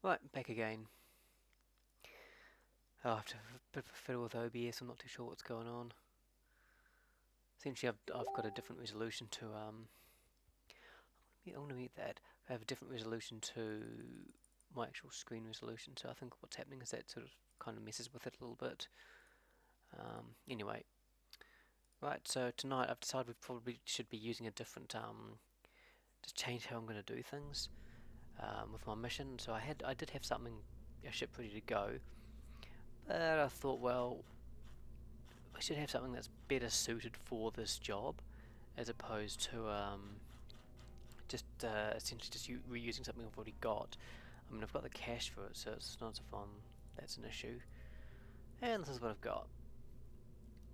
Right, back again. Oh, I have to have a bit of a fiddle with OBS. I'm not too sure what's going on. Essentially, I've got a different resolution to I want to meet that. I have a different resolution to my actual screen resolution. So I think what's happening is that sort of kind of messes with it a little bit. Anyway, right. So tonight I've decided we probably should be using a different just change how I'm going to do things with my mission. So I did have something a ship ready to go, but I thought, well, I should have something that's better suited for this job, as opposed to just essentially just reusing something I've already got. I mean, I've got the cash for it, so it's not as if that's an issue. And this is what I've got.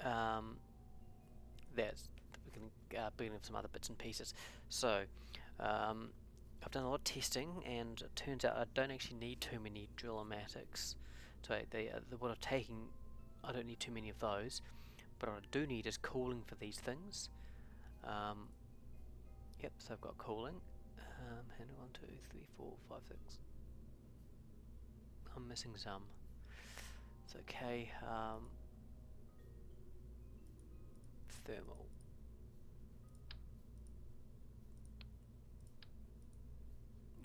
Um, that's the beginning of some other bits and pieces. So, um, I've done a lot of testing, and it turns out I don't actually need too many drill-o-matics. So what I'm taking, I don't need too many of those. But what I do need is cooling for these things. Um, yep, so I've got cooling. And 1, 2, 3, 4, 5, 6. I'm missing some. It's okay. Thermal.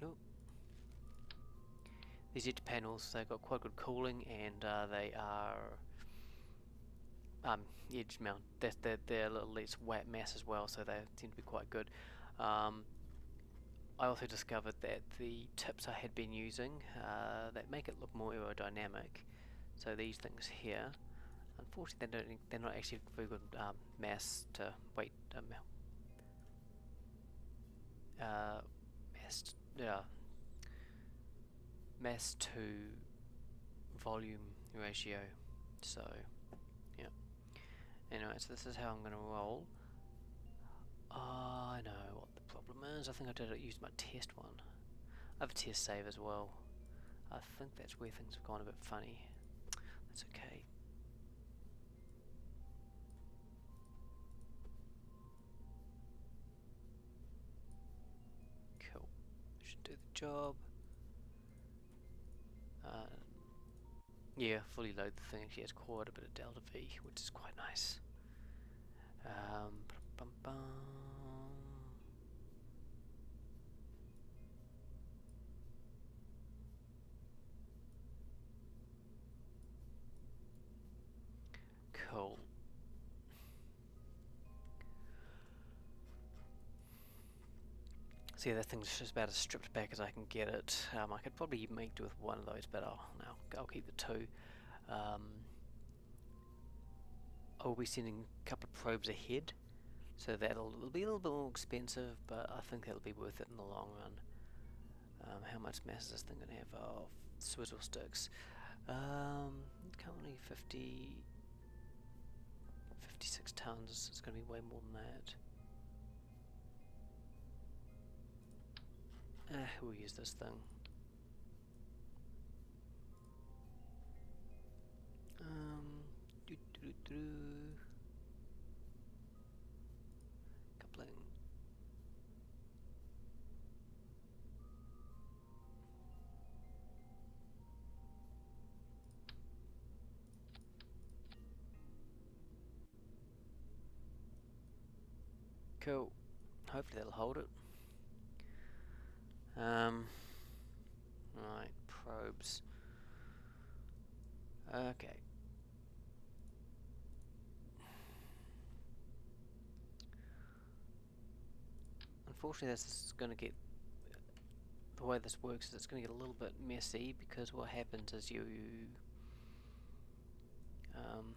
Nope. These edge panels, they've got quite good cooling, and they are edge mount. They're a little less wet mass as well, so they seem to be quite good. I also discovered that the tips I had been using that make it look more aerodynamic. So these things here, unfortunately, they're not actually very good mass to weight mass mass to volume ratio. So yeah. Anyway, so this is how I'm going to roll. I know what the problem is. I think I did use my test one. I have a test save as well. I think that's where things have gone a bit funny. That's okay. Cool. Should do the job. Yeah, fully load the thing. Actually has quite a bit of delta V, which is quite nice. Bum, bum. Cool. So yeah, that thing's just about as stripped back as I can get it. I could probably make do with one of those, but I'll keep the two. I'll be sending a couple of probes ahead, so it'll be a little bit more expensive, but I think that'll be worth it in the long run. How much mass is this thing gonna have? Oh, swizzle sticks. Currently 56 tons. It's gonna be way more than that. We'll use this thing. Doo -doo -doo -doo. Coupling. Cool. Hopefully that'll hold it. Right, probes. Okay. Unfortunately, this is going to get the way this works is it's going to get a little bit messy because what happens is um,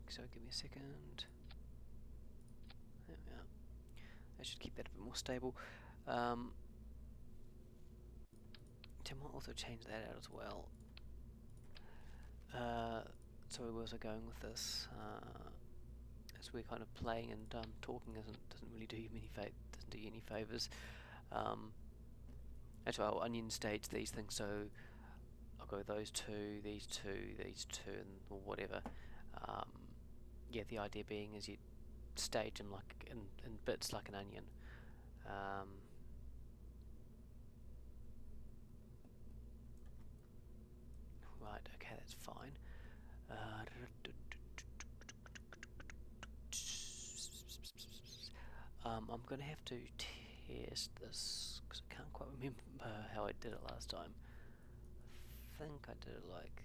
so give me a second. There we are. I should keep that a bit more stable. So I might also change that out as well. So we're also going with this as we're kind of playing and talking doesn't really do you doesn't do you any favors. Actually, I'll onion stage these things, so I'll go those two, these two, these two, and or whatever. Yeah, the idea being is you stage them like in bits like an onion. Right, okay, that's fine. I'm going to have to test this because I can't quite remember how I did it last time. I think I did it like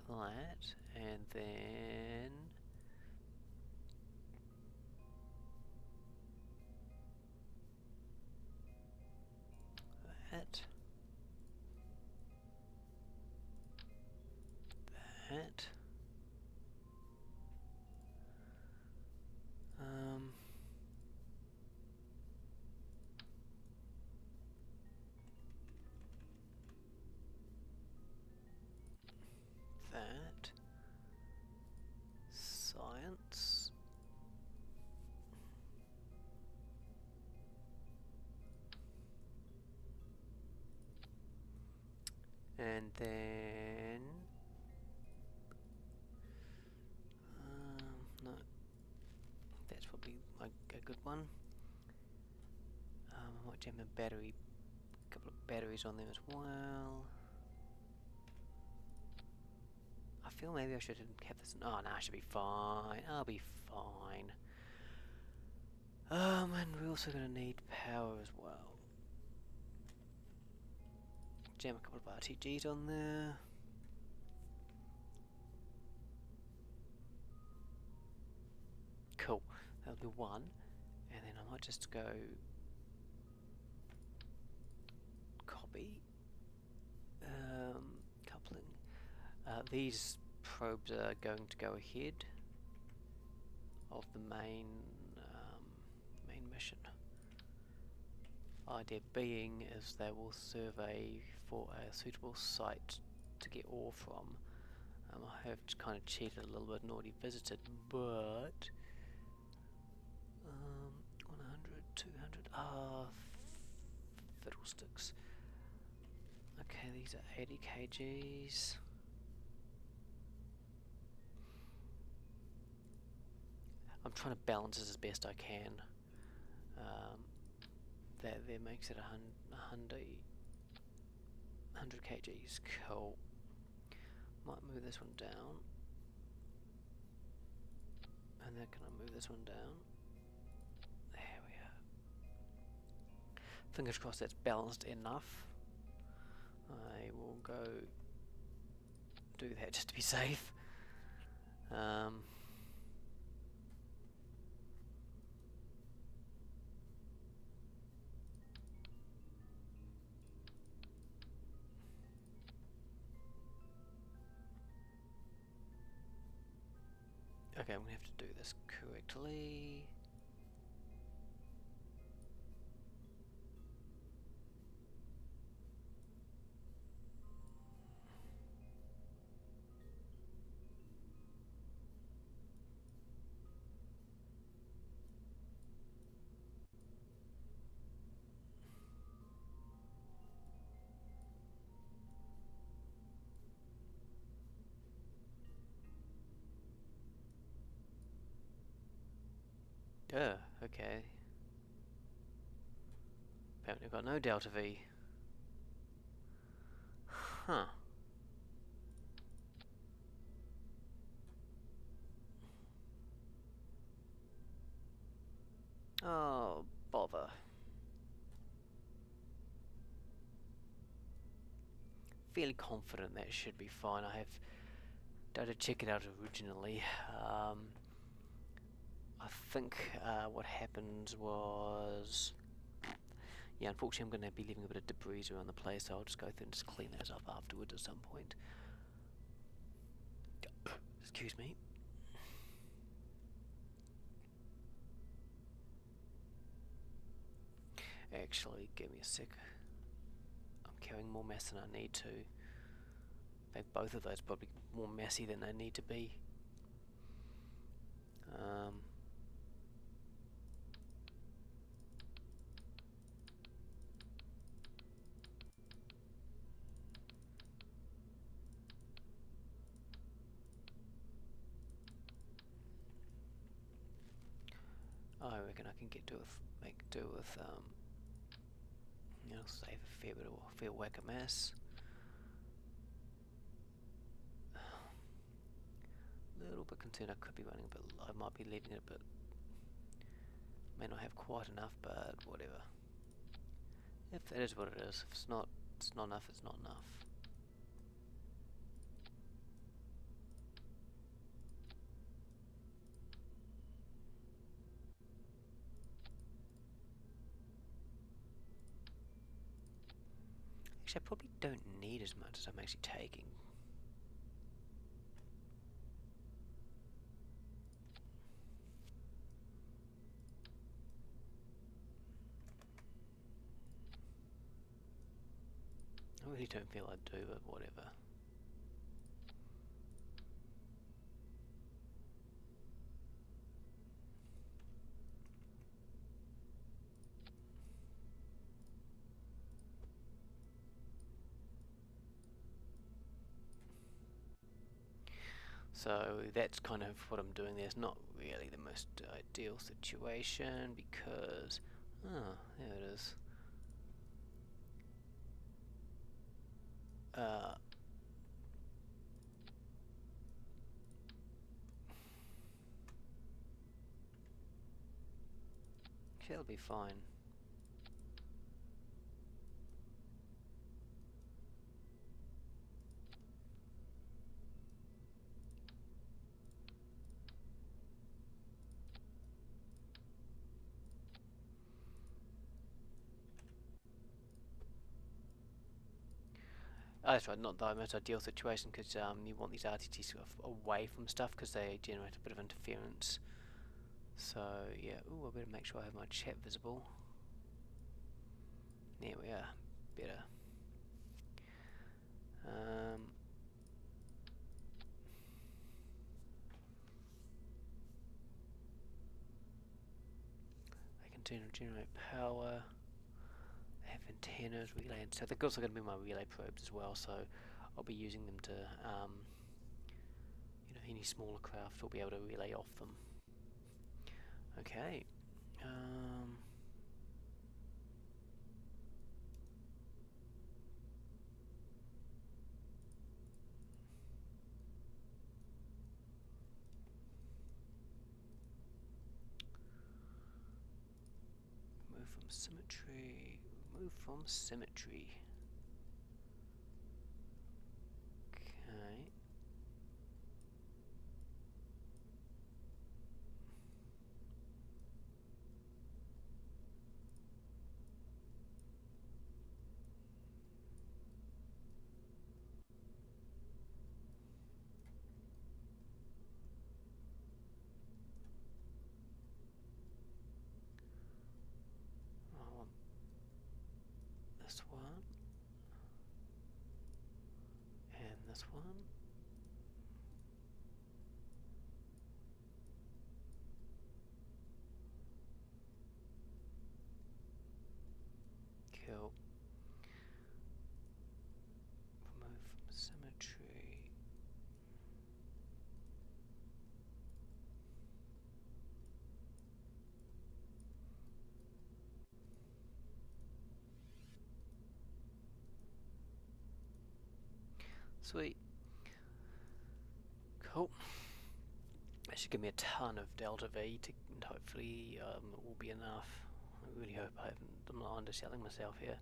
that, and then that, that, um, that, science, and then, no, that's probably like a good one. I might jam a battery, couple of batteries on them as well. I feel maybe I should have this. Oh no, I should be fine. I'll be fine. And we're also gonna need power as well. Jam a couple of RTGs on there. Cool. That'll be one. And then I might just go copy. Coupling. These probes are going to go ahead of the main mission. Idea being is they will survey for a suitable site to get ore from. I have kind of cheated a little bit and already visited, but 100, 200, fiddlesticks. Okay, these are 80 kgs. I'm trying to balance this as best I can. That there makes it 100 kgs. Cool. Might move this one down. And then can I move this one down? There we are. Fingers crossed that's balanced enough. I will go do that just to be safe. Okay, I'm going to have to do this correctly. Okay. Apparently I've got no delta V. Huh. Oh, bother. Fairly confident that should be fine. I have tried to check it out originally. I think what happened was... Yeah, unfortunately I'm going to be leaving a bit of debris around the place, so I'll just go through and just clean those up afterwards at some point. Excuse me. Actually, give me a sec. I'm carrying more mass than I need to. In fact, both of those probably more messy than they need to be. I reckon I can make do with you know, save a fair whack of mass. little bit concerned I could be running a bit. I might be leaving it a bit. May not have quite enough, but whatever. If it is what it is. If it's not enough. It's not enough. Actually, I probably don't need as much as I'm actually taking. I really don't feel I do, but whatever. So that's kind of what I'm doing there. It's not really the most ideal situation because... Oh, there it is. It'll be fine. Oh, that's right, not the most ideal situation because you want these RTTs sort of away from stuff because they generate a bit of interference. So yeah, ooh, I better make sure I have my chat visible. There we are, better. They can generate power. They have antennas, relay, and so they're also going to be my relay probes as well. So I'll be using them to, you know, any smaller craft will be able to relay off them. Okay. Move from symmetry. Move from symmetry. Okay. I want this one. And this one. Cool. Remove from symmetry. Sweet. Cool. That should give me a ton of delta V to, and hopefully it will be enough. I really hope I'm not underselling myself here.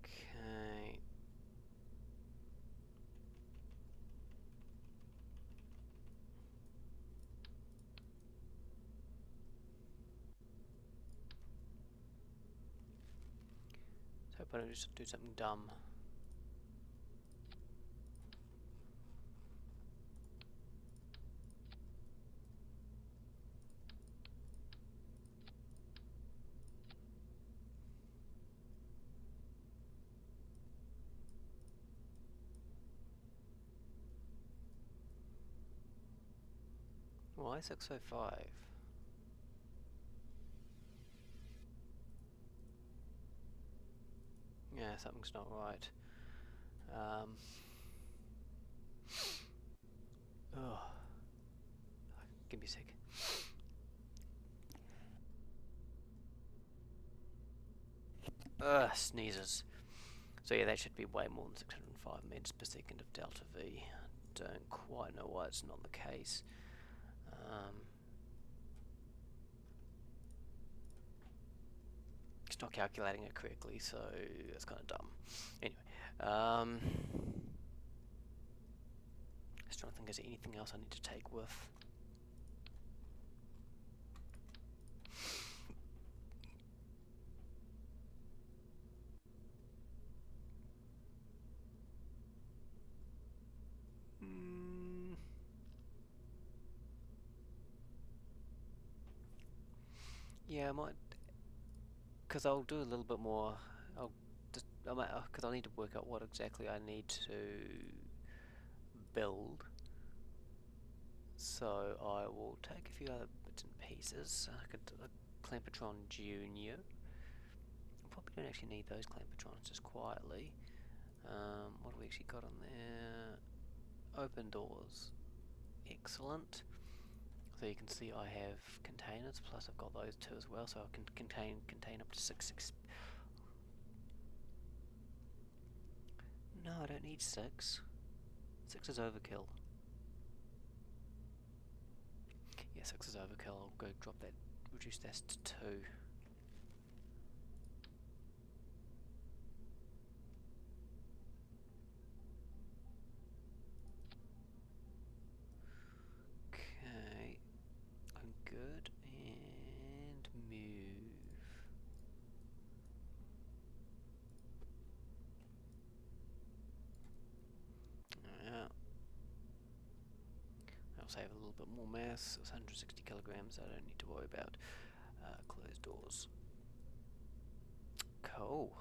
Okay. So hope I don't just do something dumb. Why 605? Yeah, something's not right. Oh, give me a sec. Sneezes. So yeah, that should be way more than 605 meters per second of delta V. Don't quite know why it's not the case. It's not calculating it correctly, so it's kind of dumb. Anyway, just trying to think, is there anything else I need to take with? Yeah, I might, because I'll do a little bit more. I might, because I'll need to work out what exactly I need to build. So I will take a few other bits and pieces. I could do a Clampotron Junior. Probably don't actually need those Clampotrons, just quietly. What have we actually got on there? Open doors. Excellent. So you can see I have containers, plus I've got those two as well, so I can contain up to 6. No, I don't need 6. 6 is overkill. Yeah, 6 is overkill. I'll go drop that, reduce that to 2. Okay, I'm good, and move. Yeah. I'll save a little bit more mass. It's 160 kilograms. I don't need to worry about. Close doors. Cool.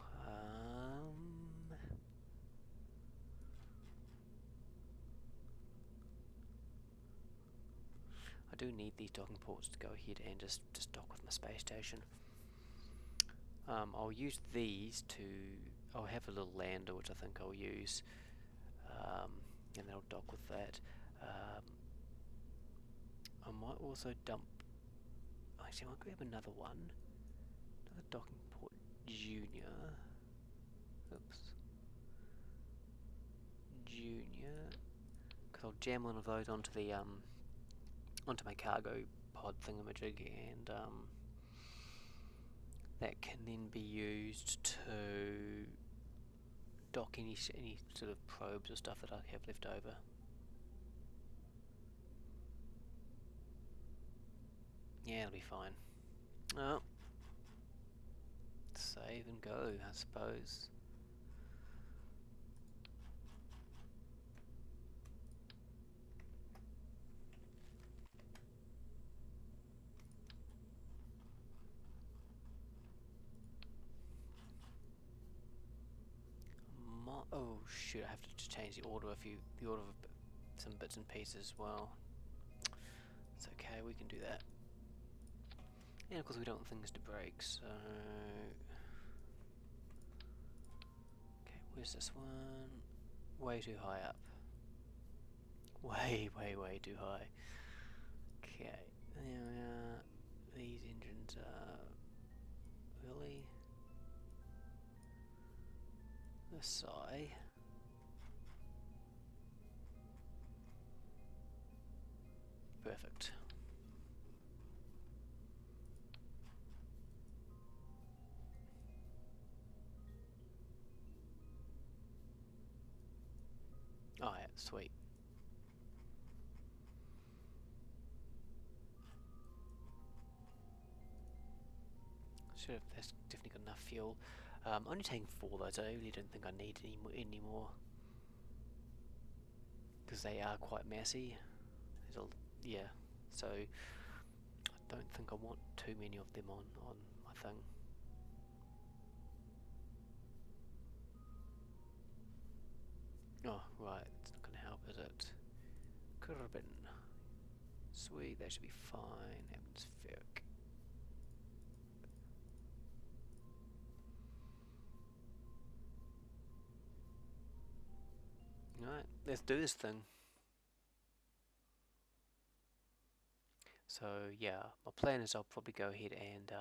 I do need these docking ports to go ahead and just dock with my space station. I'll use these to. I'll have a little lander which I think I'll use, and then I'll dock with that. I might also dump. Actually, I might grab another one. Another docking port Junior. Oops. Junior. Because I'll jam one of those onto the onto my cargo pod thingamajig, and that can then be used to dock any sort of probes or stuff that I have left over. Yeah, it'll be fine. Oh, save and go, I suppose. Oh shoot! I have to change the order of some bits and pieces as well. It's okay, we can do that. And of course, we don't want things to break, so. Okay, where's this one? Way too high up. Way too high. Okay, there we are. These engines are really a sigh. Perfect. Oh yeah, sweet. Should have. That's definitely got enough fuel. Only taking 4 though, so I really don't think I need any more. Because they are quite massy. Yeah, so I don't think I want too many of them on my thing. Oh, right, it's not going to help, is it? Kerbin. Sweet, that should be fine. Atmospheric. Alright, let's do this thing. So yeah, my plan is I'll probably go ahead and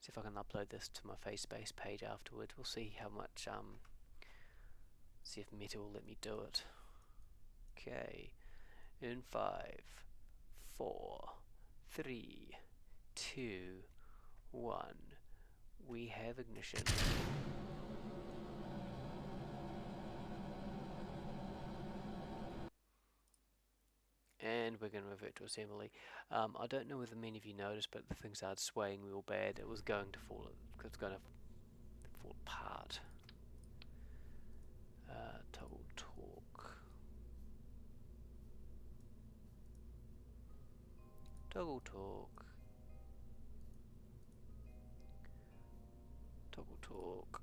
See if I can upload this to my FaceSpace page afterwards. We'll see how much, see if Meta will let me do it. Okay, in 5, 4, 3, 2, 1, we have ignition. And we're going to revert to assembly. I don't know whether many of you noticed, but the thing started swaying real bad. It was going to fall. It's going to fall apart. Toggle torque. Toggle torque. Toggle torque.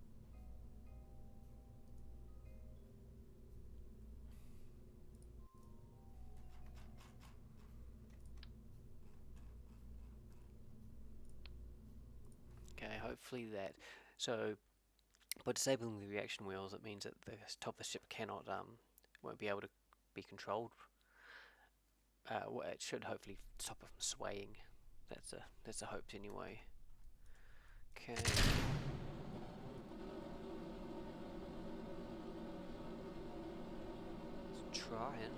Okay, hopefully that. So, by disabling the reaction wheels, it means that the top of the ship cannot, won't be able to be controlled. Well, it should hopefully stop it from swaying. That's the hope anyway. Okay. Let's try it.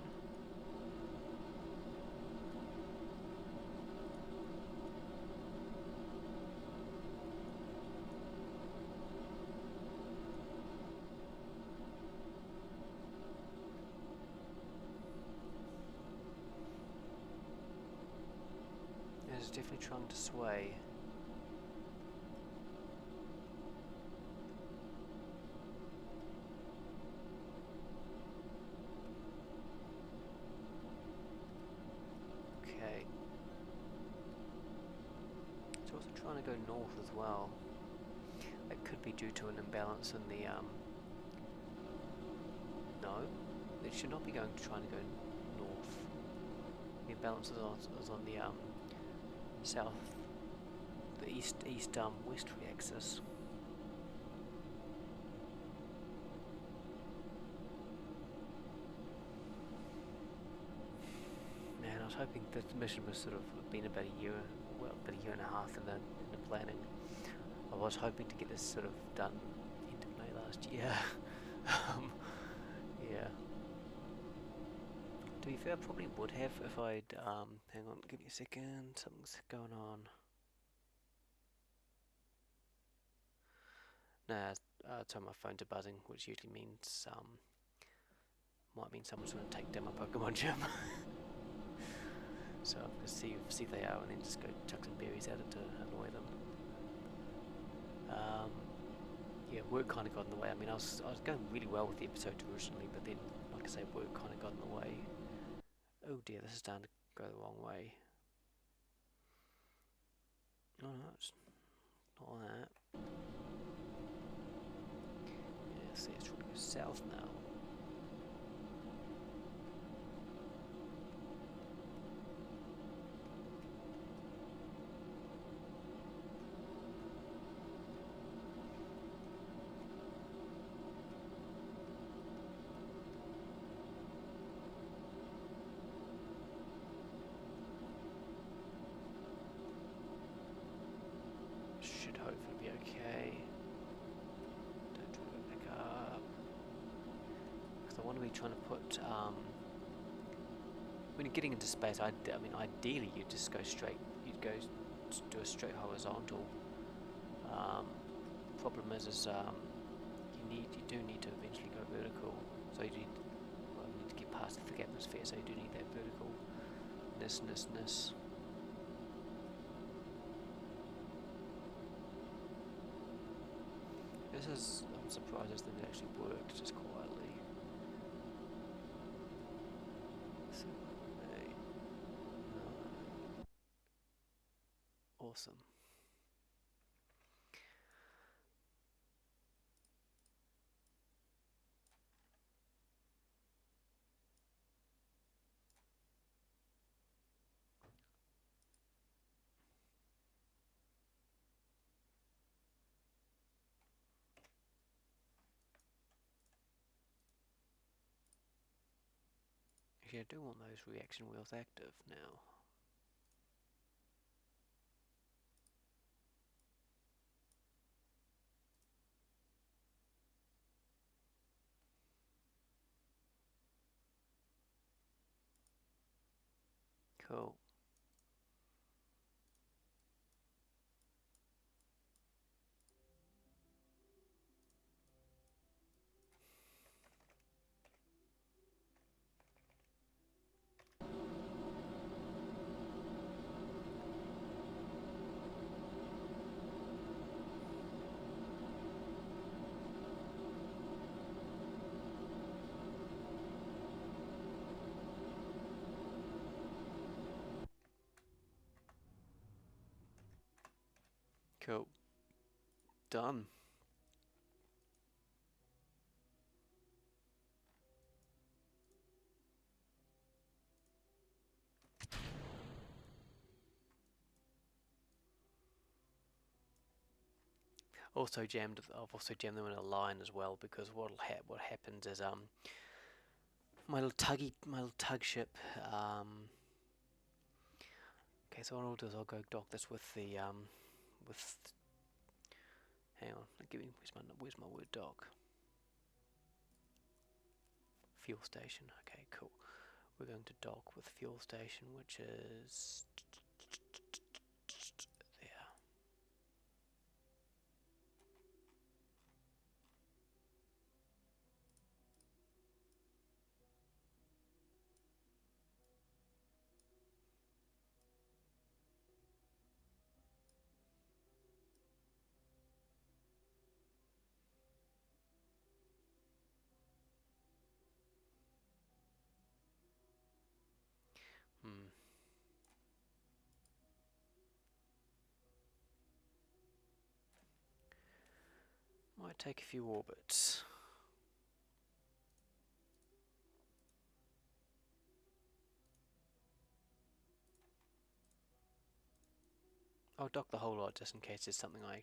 It's definitely trying to sway. Okay. It's also trying to go north as well. It could be due to an imbalance in the no, it should not be trying to go north. The imbalance is on the south, the east west axis. Man, I was hoping that the mission was sort of been about a year and a half in the planning. I was hoping to get this sort of done end of May last year. Yeah. To be fair, I probably would have if I'd, hang on, give me a second, something's going on. Nah, so my phones are buzzing, which usually means, might mean someone's going to take down my Pokemon gym. So I'm going to see if they are, and then just go chuck some berries at it to annoy them. Yeah, work kind of got in the way. I mean, I was going really well with the episode originally, but then, like I say, work kind of got in the way. Oh dear, this is starting to go the wrong way. Oh no, it's not that. Yeah, see, it's trying to go south now. Should hopefully be okay. Don't try to go back up. Because I want to be trying to put, when you're getting into space, I mean, ideally you'd just go straight, you'd go do a straight horizontal. Problem is you do need to eventually go vertical. So you need to get past the thick atmosphere, so you do need that verticalness. I'm surprised this thing actually worked just quietly. So, 8, 9. Awesome. Actually, I do want those reaction wheels active now. Cool. Cool. Done. Also jammed. I've also jammed them in a line as well, because what happens is my little tug ship. Okay, so what I'll do is I'll go dock this with the with. Hang on, give me where's my word dock? Fuel station. Okay, cool. We're going to dock with fuel station, which is there. Hmm. Might take a few orbits. I'll dock the whole lot just in case there's something I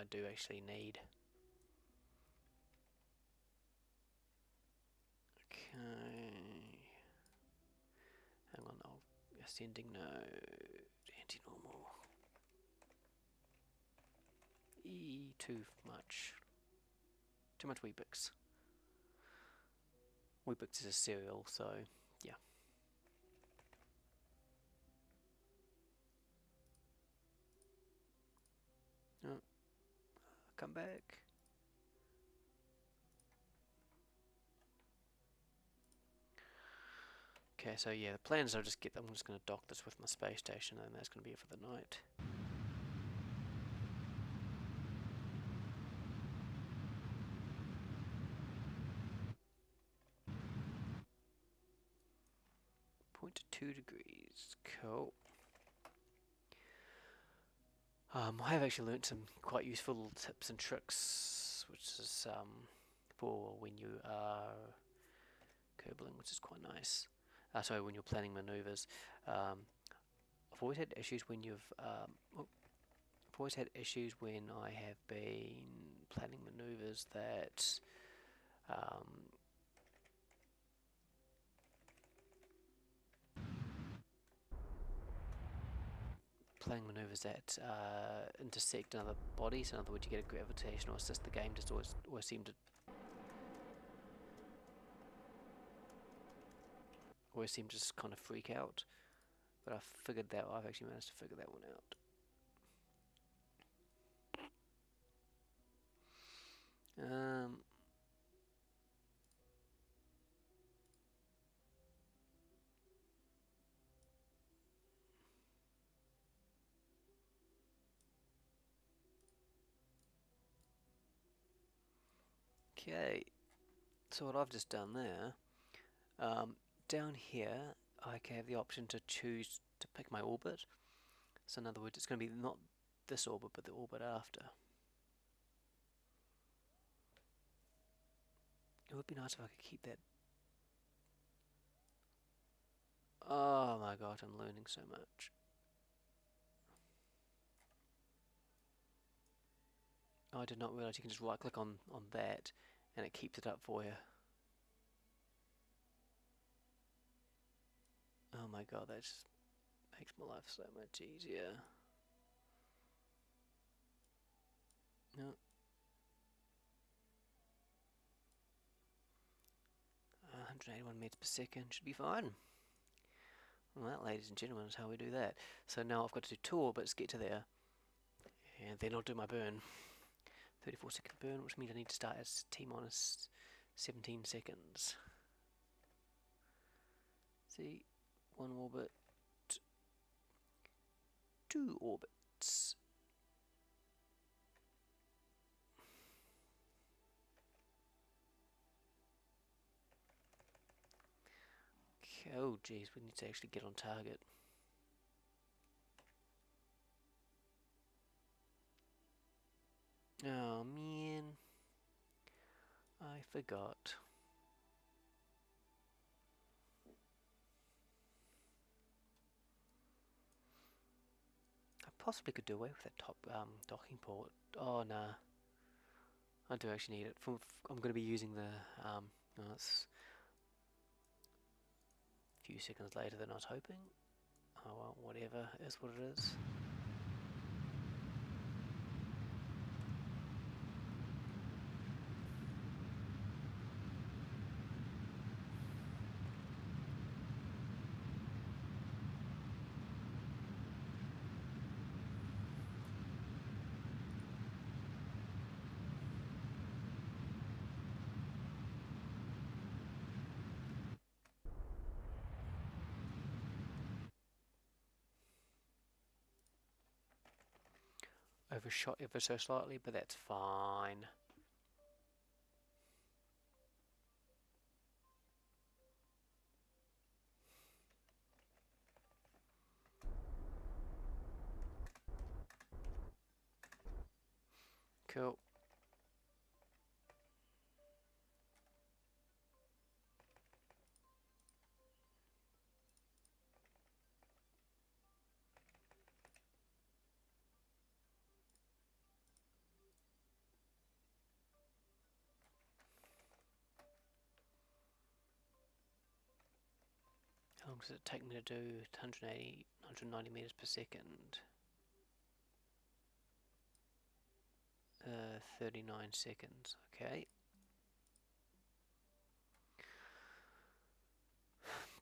do actually need. Okay. Hang on, ascending node, anti-normal. Too much. Too much Weebix. Weebix is a serial, so yeah. Oh, come back. Okay, so yeah, the plan is I'm just going to dock this with my space station, and that's going to be it for the night. .2 degrees, cool. I have actually learnt some quite useful tips and tricks, which is for when you are kerbling, which is quite nice. Sorry, when you're planning maneuvers. I've always had issues when I've always had issues when I have been planning maneuvers that intersect another body. So in other words, you get a gravitational assist. The game just always seemed to just kind of freak out. But I've actually managed to figure that one out. Okay, so what I've just done there, down here I can have the option to choose to pick my orbit. So in other words, it's going to be not this orbit, but the orbit after. It would be nice if I could keep that. Oh my god, I'm learning so much. Oh, I did not realize you can just right click on that and it keeps it up for you. Oh my god, that just makes my life so much easier. No. 181 meters per second should be fine. Well, that, ladies and gentlemen, is how we do that. So now I've got to do 2 orbits, get to there, and then I'll do my burn. 34-second burn, which means I need to start at T minus 17 seconds. See, 1 orbit, 2 orbits. Oh geez, we need to actually get on target. Oh man, I forgot. I possibly could do away with that top docking port. Oh nah, I do actually need it. I'm going to be using the it's a few seconds later than I was hoping. Oh well, whatever, is what it is. Overshot ever so slightly, but that's fine. Cool. How long does it take me to do 180, 190 meters per second? 39 seconds, okay.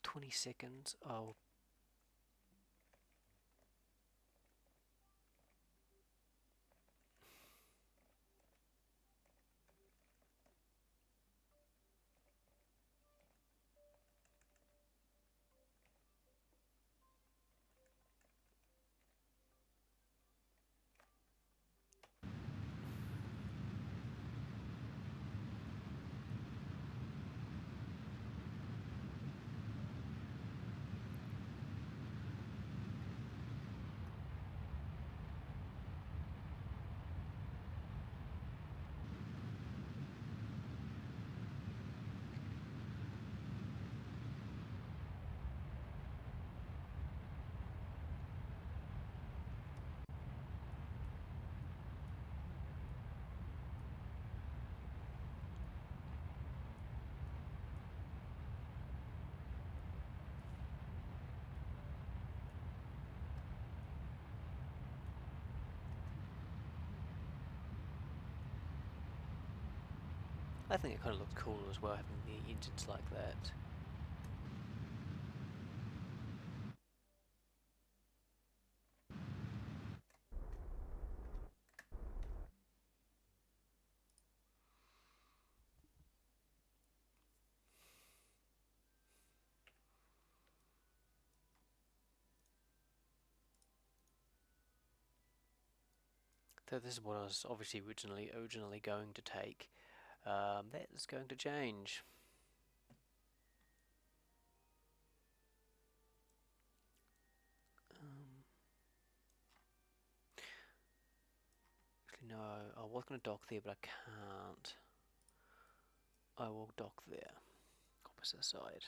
20 seconds, oh. I think it kind of looks cool as well, having the engines like that. So this is what I was obviously originally going to take. That is going to change. Actually, no, I was going to dock there, but I can't. I will dock there, opposite side.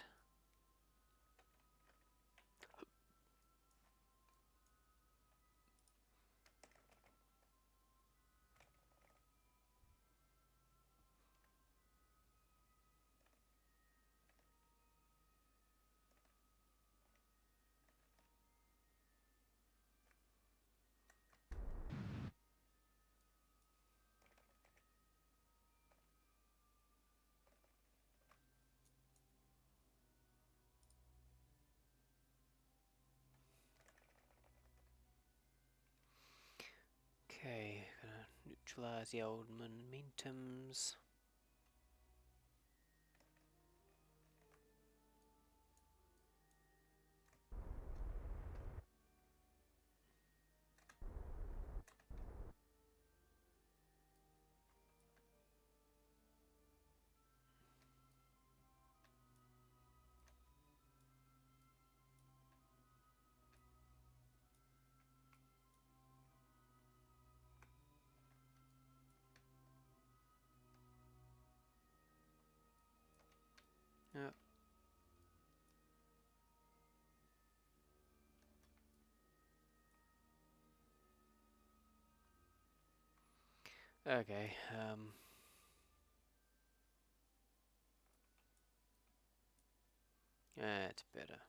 Neutralise the old momentums. Yep. Okay, that's better.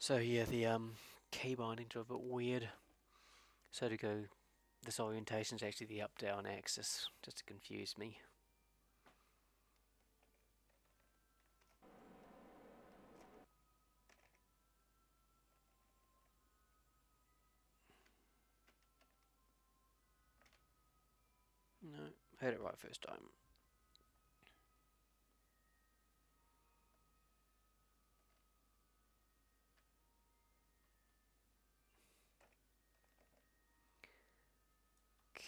So yeah, the key bindings are a bit weird. So to go, this orientation is actually the up-down axis, just to confuse me. No, had it right first time.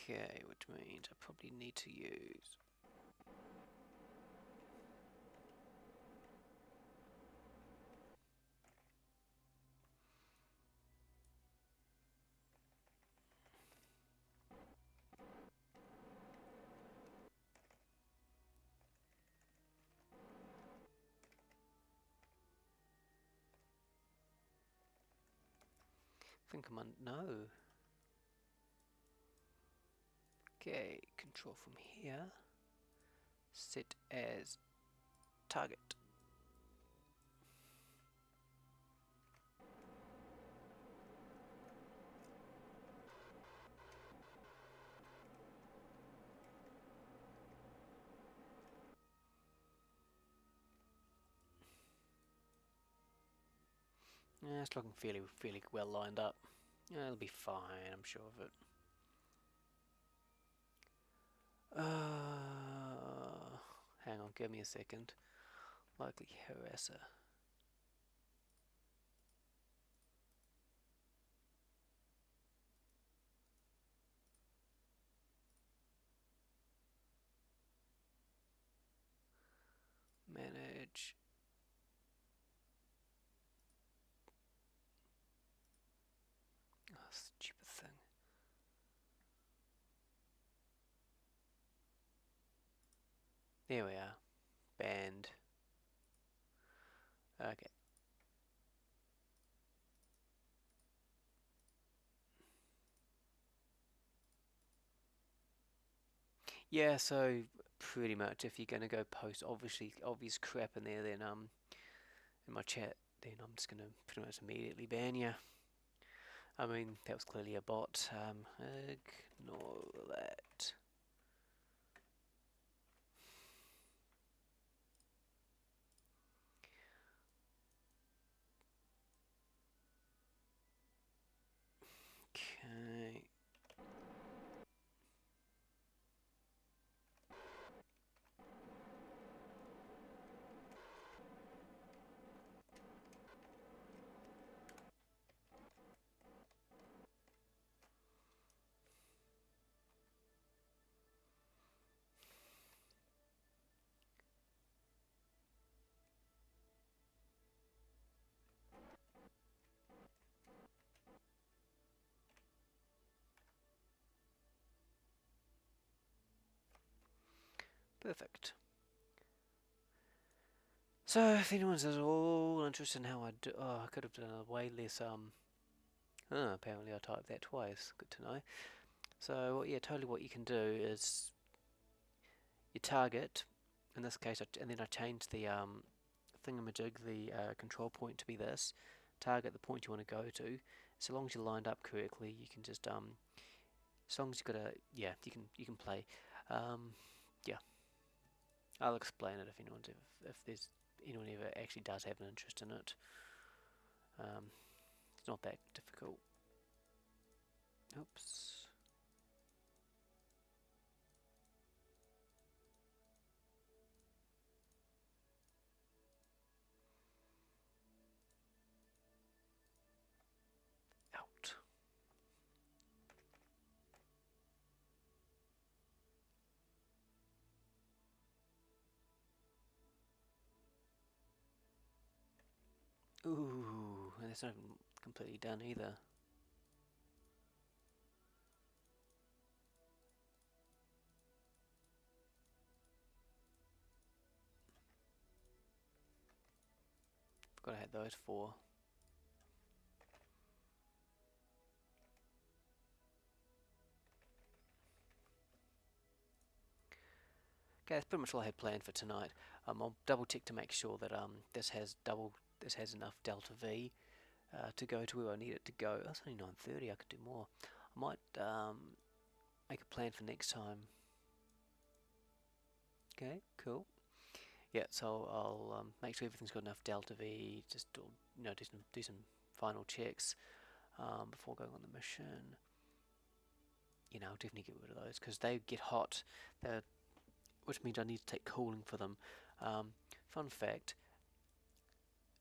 Okay, which means I probably need to use... I think I'm on... no. Okay, control from here. Set as target. Yeah, it's looking fairly well lined up. Yeah, it'll be fine, I'm sure of it. Hang on, give me a second. Likely harasser. Manage. Oh, stupid thing. There we are. Banned. Okay. Yeah, so pretty much if you're gonna go post obvious crap in there, then in my chat, then I'm just gonna pretty much immediately ban you. I mean, that was clearly a bot. Ignore that. Okay. Perfect. So if anyone's at all interested in how I do, oh, I could have done a way less apparently I typed that twice. Good to know. So yeah, totally what you can do is you target, in this case, and then I change the thingamajig, the control point to be this. Target the point you want to go to. So long as you're lined up correctly, you can just as long as you've got a yeah, you can play. Yeah, I'll explain it if there's anyone ever actually does have an interest in it. It's not that difficult. Oops. Out. Ooh, and that's not even completely done either. Forgot I had those four. Okay, that's pretty much all I had planned for tonight. I'll double check to make sure that this has enough delta V to go to where I need it to go. Oh, it's only 9:30. I could do more. I might make a plan for next time. Okay, cool. Yeah, so I'll make sure everything's got enough delta V. Just do some final checks before going on the mission. I'll definitely get rid of those because they get hot. Which means I need to take cooling for them. Fun fact,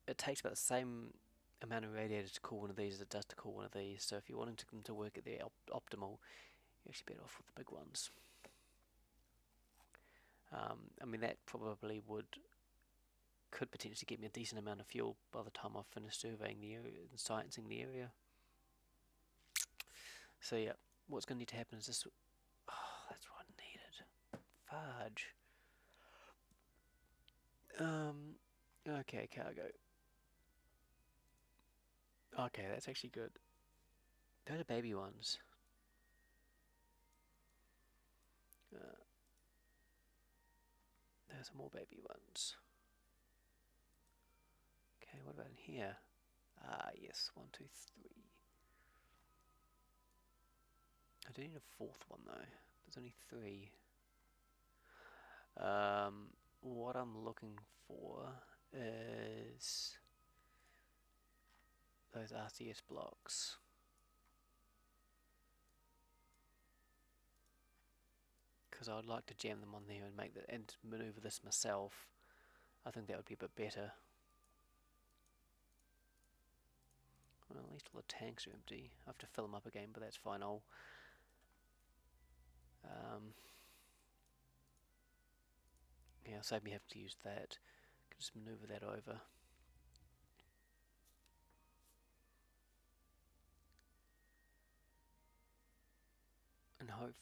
it takes about the same amount of radiators to cool one of these as it does to cool one of these. So if you're wanting them to work at their optimal, you're actually better off with the big ones. I mean, that probably could potentially get me a decent amount of fuel by the time I've finished surveying the area and sciencing the area. So yeah, what's going to need to happen is this. Oh, that's what I needed. Fudge. Okay, cargo. Okay, that's actually good. Those are baby ones. Uh, there's some more baby ones. Okay, what about in here? Ah, yes, 1, 2, 3. I do need a fourth one though. There's only 3. What I'm looking for is those RCS blocks. Because I would like to jam them on there and maneuver this myself. I think that would be a bit better. Well, at least all the tanks are empty. I have to fill them up again, but that's fine. Yeah, save me having to use that. Can just maneuver that over. And I've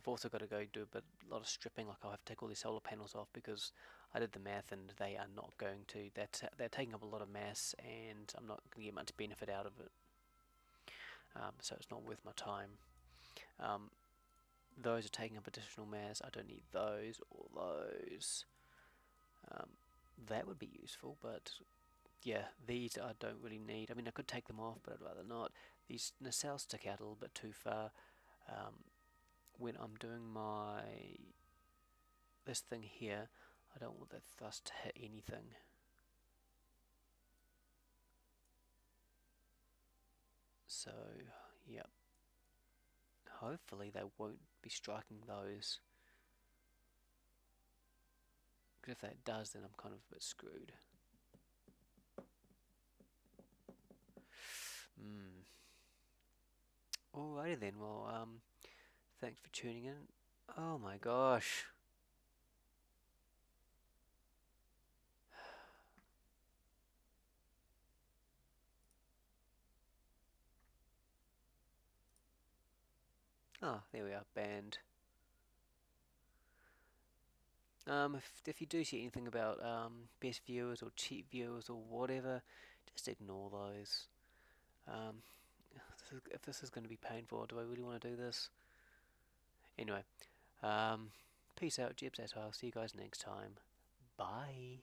also got to go do a lot of stripping. Like I'll have to take all these solar panels off because I did the math and they are not going to. They're taking up a lot of mass, and I'm not going to get much benefit out of it. So it's not worth my time. Those are taking up additional mass. I don't need those or those. That would be useful, but yeah, these I don't really need. I mean, I could take them off, but I'd rather not. These nacelles stick out a little bit too far. When I'm doing this thing here, I don't want that thrust to hit anything. So, yep. Hopefully they won't be striking those. Because if that does, then I'm kind of a bit screwed. Alrighty then, well, thanks for tuning in. Oh my gosh. Oh, there we are, banned. If you do see anything about best viewers or cheap viewers or whatever, just ignore those. if this is going to be painful, do I really want to do this? Anyway, peace out, Jibs at. I'll see you guys next time. Bye.